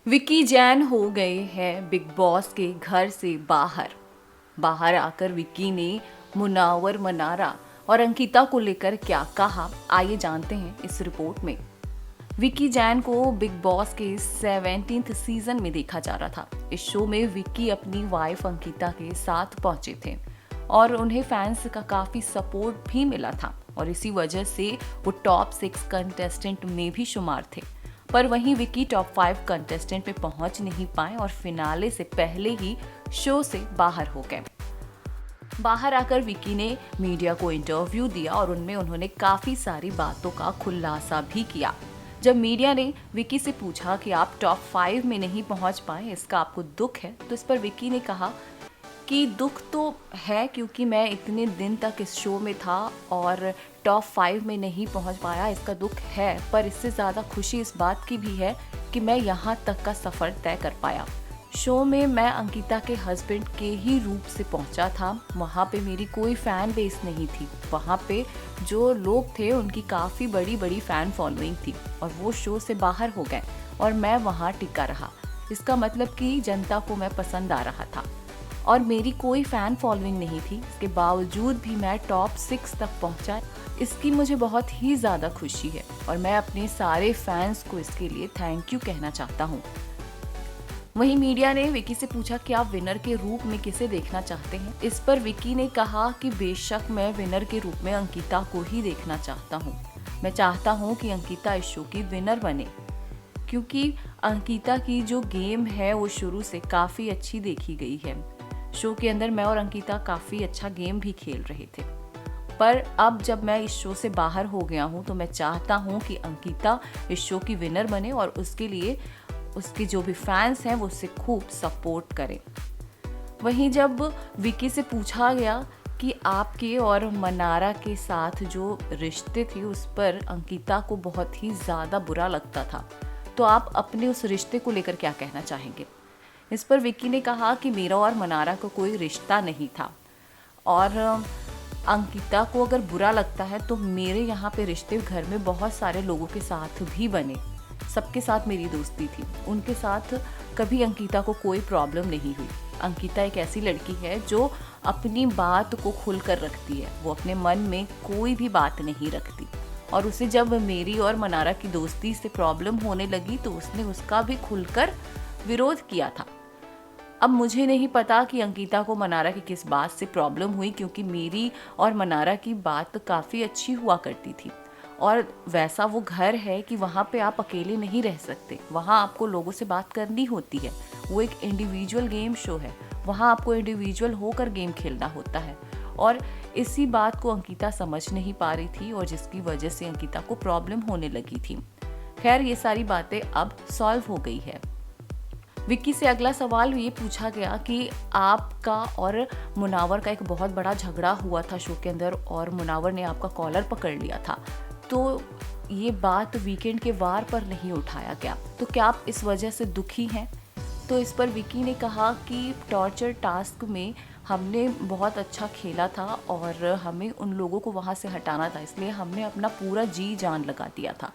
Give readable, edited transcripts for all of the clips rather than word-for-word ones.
विक्की जैन हो गए हैं बिग बॉस के घर से बाहर। बाहर आकर विक्की ने मुनावर मनारा और अंकिता को लेकर क्या कहा, आइए जानते हैं इस रिपोर्ट में। विक्की जैन को बिग बॉस के 17th सीजन में देखा जा रहा था। इस शो में विक्की अपनी वाइफ अंकिता के साथ पहुंचे थे और उन्हें फैंस का काफी सपोर्ट भी मिला था और इसी वजह से वो टॉप 6 कंटेस्टेंट में भी शुमार थे। पर वहीं विक्की टॉप 5 कंटेस्टेंट पे पहुंच नहीं पाए और फिनाले से पहले ही शो से बाहर हो गए। बाहर आकर विक्की ने मीडिया को इंटरव्यू दिया और उनमें उन्होंने काफी सारी बातों का खुलासा भी किया। जब मीडिया ने विक्की से पूछा कि आप टॉप 5 में नहीं पहुंच पाए, इसका आपको दुख है, तो इस पर विक्की ने कहा कि दुख तो है क्योंकि मैं इतने दिन तक इस शो में था और टॉप 5 में नहीं पहुंच पाया, इसका दुख है। पर इससे ज़्यादा खुशी इस बात की भी है कि मैं यहाँ तक का सफ़र तय कर पाया। शो में मैं अंकिता के हस्बैंड के ही रूप से पहुंचा था। वहाँ पे मेरी कोई फ़ैन बेस नहीं थी। वहाँ पे जो लोग थे उनकी काफ़ी बड़ी बड़ी फ़ैन फॉलोइंग थी और वो शो से बाहर हो गए और मैं वहाँ टिका रहा। इसका मतलब कि जनता को मैं पसंद आ रहा था और मेरी कोई फ़ैन फॉलोइंग नहीं थी। इसके बावजूद भी मैं टॉप 6 तक पहुंचा। इसकी मुझे बहुत ही ज़्यादा खुशी है और मैं अपने सारे फैंस को इसके लिए थैंक यू कहना चाहता हूँ। वहीं मीडिया ने विक्की से पूछा कि आप विनर के रूप में किसे देखना चाहते हैं। इस पर विक्की ने कहा कि बेशक मैं विनर के रूप में अंकिता को ही देखना चाहता हूँ। मैं चाहता हूँ कि अंकिता इस शो की विनर बने क्योंकि अंकिता की जो गेम है वो शुरू से काफ़ी अच्छी देखी गई है। शो के अंदर मैं और अंकिता काफ़ी अच्छा गेम भी खेल रहे थे। पर अब जब मैं इस शो से बाहर हो गया हूँ तो मैं चाहता हूँ कि अंकिता इस शो की विनर बने और उसके लिए उसके जो भी फैंस हैं वो उससे खूब सपोर्ट करें। वहीं जब विक्की से पूछा गया कि आपके और मनारा के साथ जो रिश्ते थे उस पर अंकिता को बहुत ही ज़्यादा बुरा लगता था, तो आप अपने उस रिश्ते को लेकर क्या कहना चाहेंगे। इस पर विक्की ने कहा कि मेरा और मनारा का कोई रिश्ता नहीं था और अंकिता को अगर बुरा लगता है तो मेरे यहाँ पे रिश्ते घर में बहुत सारे लोगों के साथ भी बने। सबके साथ मेरी दोस्ती थी, उनके साथ कभी अंकिता को कोई प्रॉब्लम नहीं हुई। अंकिता एक ऐसी लड़की है जो अपनी बात को खुल कर रखती है, वो अपने मन में कोई भी बात नहीं रखती और उसे जब मेरी और मनारा की दोस्ती से प्रॉब्लम होने लगी तो उसने उसका भी खुलकर विरोध किया था। अब मुझे नहीं पता कि अंकिता को मनारा की किस बात से प्रॉब्लम हुई क्योंकि मेरी और मनारा की बात काफ़ी अच्छी हुआ करती थी और वैसा वो घर है कि वहाँ पे आप अकेले नहीं रह सकते, वहाँ आपको लोगों से बात करनी होती है। वो एक इंडिविजुअल गेम शो है, वहाँ आपको इंडिविजुअल होकर गेम खेलना होता है और इसी बात को अंकिता समझ नहीं पा रही थी और जिसकी वजह से अंकिता को प्रॉब्लम होने लगी थी। खैर ये सारी बातें अब सॉल्व हो गई है। विक्की से अगला सवाल ये पूछा गया कि आपका और मुनावर का एक बहुत बड़ा झगड़ा हुआ था शो के अंदर और मुनावर ने आपका कॉलर पकड़ लिया था, तो ये बात वीकेंड के वार पर नहीं उठाया गया, तो क्या आप इस वजह से दुखी हैं। तो इस पर विक्की ने कहा कि टॉर्चर टास्क में हमने बहुत अच्छा खेला था और हमें उन लोगों को वहाँ से हटाना था, इसलिए हमने अपना पूरा जी जान लगा दिया था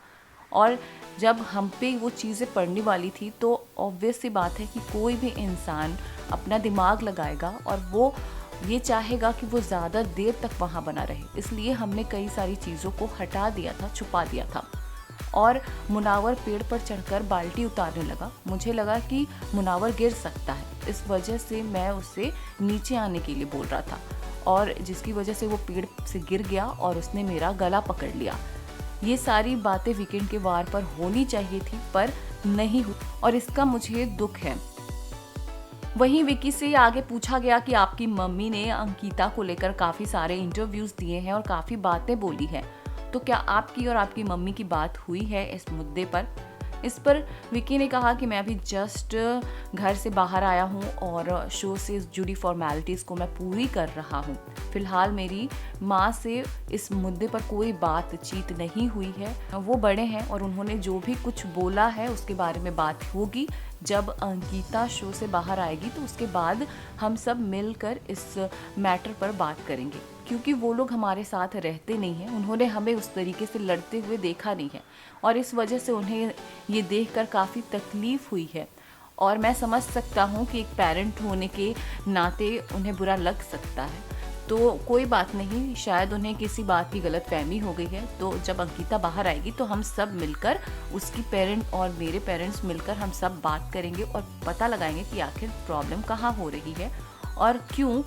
और जब हम पे वो चीज़ें पड़ने वाली थी तो ऑब्वियस सी बात है कि कोई भी इंसान अपना दिमाग लगाएगा और वो ये चाहेगा कि वो ज़्यादा देर तक वहाँ बना रहे, इसलिए हमने कई सारी चीज़ों को हटा दिया था, छुपा दिया था। और मुनावर पेड़ पर चढ़कर बाल्टी उतारने लगा, मुझे लगा कि मुनावर गिर सकता है, इस वजह से मैं उसे नीचे आने के लिए बोल रहा था और जिसकी वजह से वो पेड़ से गिर गया और उसने मेरा गला पकड़ लिया। ये सारी बातें वीकेंड के वार पर होनी चाहिए थी पर नहीं हुई और इसका मुझे दुख है। वहीं विक्की से आगे पूछा गया कि आपकी मम्मी ने अंकिता को लेकर काफ़ी सारे इंटरव्यूज़ दिए हैं और काफ़ी बातें बोली हैं, तो क्या आपकी और आपकी मम्मी की बात हुई है इस मुद्दे पर। इस पर विक्की ने कहा कि मैं अभी जस्ट घर से बाहर आया हूँ और शो से जुड़ी फॉर्मेलिटीज़ को मैं पूरी कर रहा हूँ। फ़िलहाल मेरी माँ से इस मुद्दे पर कोई बातचीत नहीं हुई है, वो बड़े हैं और उन्होंने जो भी कुछ बोला है उसके बारे में बात होगी। जब अंकिता शो से बाहर आएगी तो उसके बाद हम सब मिलकर इस मैटर पर बात करेंगे क्योंकि वो लोग हमारे साथ रहते नहीं हैं, उन्होंने हमें उस तरीके से लड़ते हुए देखा नहीं है और इस वजह से उन्हें ये देखकर काफ़ी तकलीफ़ हुई है। और मैं समझ सकता हूँ कि एक पेरेंट होने के नाते उन्हें बुरा लग सकता है। तो कोई बात नहीं, शायद उन्हें किसी बात की गलतफहमी हो गई है। तो जब अंकिता बाहर आएगी तो हम सब मिलकर, उसकी पेरेंट और मेरे पेरेंट्स मिलकर हम सब बात करेंगे और पता लगाएंगे कि आखिर प्रॉब्लम कहाँ हो रही है और क्यों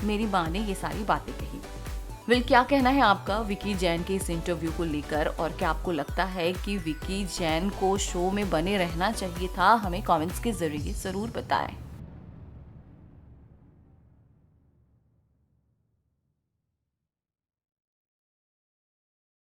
मेरी माँ ने ये सारी बातें कही। क्या कहना है आपका विकी जैन के इस इंटरव्यू को लेकर, और क्या आपको लगता है कि विकी जैन को शो में बने रहना चाहिए था? हमें कमेंट्स के जरिए ज़रूर बताएं।